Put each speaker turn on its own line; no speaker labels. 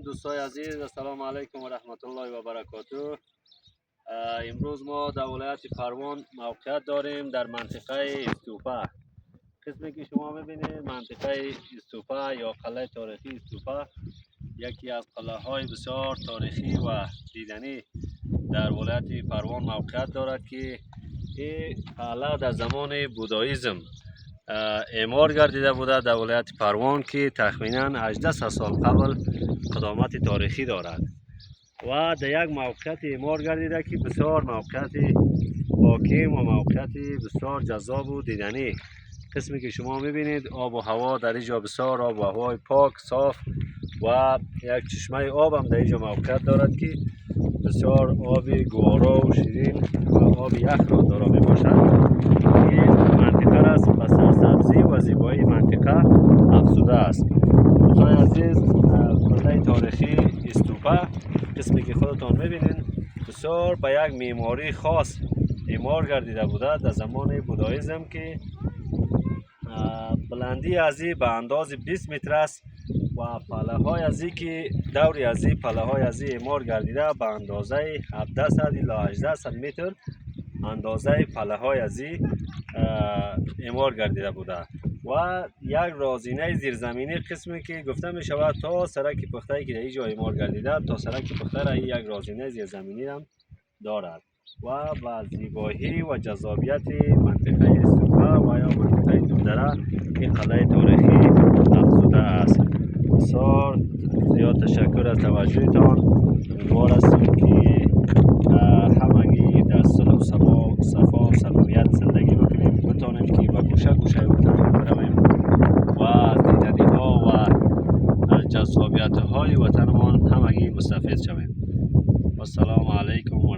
دوستای عزیز، السلام علیکم و رحمت الله و برکاته. امروز ما در ولایت پروان موقعیت داریم در منطقه استوپا. قسمی که شما میبینید منطقه استوپا یا قلعه تاریخی استوپا یکی از قلعه های بسیار تاریخی و دیدنی در ولایت پروان موقعیت دارد که این قلعه در زمان بوداییسم اعمار گردیده بوده در ولایت پروان که تخمینا 1800 سال قبل قدامت تاریخی دارد و در یک موقعیت اعمار گردیده که بسیار موقعیت حاکم و موقعیت بسیار جذاب و دیدنی. قسمی که شما میبینید آب و هوا در اینجا بسیار آب و هوای پاک صاف و یک چشمه آب هم در اینجا موقعیت دارد که بسیار آب گوارا و شیرین و آب یخ را دارا می باشد. این منطقه را پس سبزی و زیبایی منطقه افزوده است. دوستان عزیز، قلعه تاریخی استوپا قسمی که خودتان میبینید بسیار به یک معماری خاص اعمار گردیده بوده در زمان بوداییسم که بلندی از این به انداز 20 متر است و پله های از این که دوری از این پله های از این اعمار گردیده به اندازه 700 الی 1800 متر اندازه پله های از این اعمار گردیده بوده و یک رازینه زیرزمینی قسمی که گفته می شود تا سرک پخته که در اینجا اعمار گردیده تا سرک پخته را یک رازینه زیرزمینی هم دارد و با زیبایی و جذابیت منطقه استوپا و یا منطقه دودره این قلعه تاریخی افزوده است. بسیار زیاد تشکر از توجهتان. امیدوار هستم که همگی در صلح و صفا و سلامت زندگی بکنیم، بتانیم که به گوشه گوشه وطن برویم و از دیدنی ها و از جذابیت های وطنمان همگی مستفید شویم. و السلام علیکم و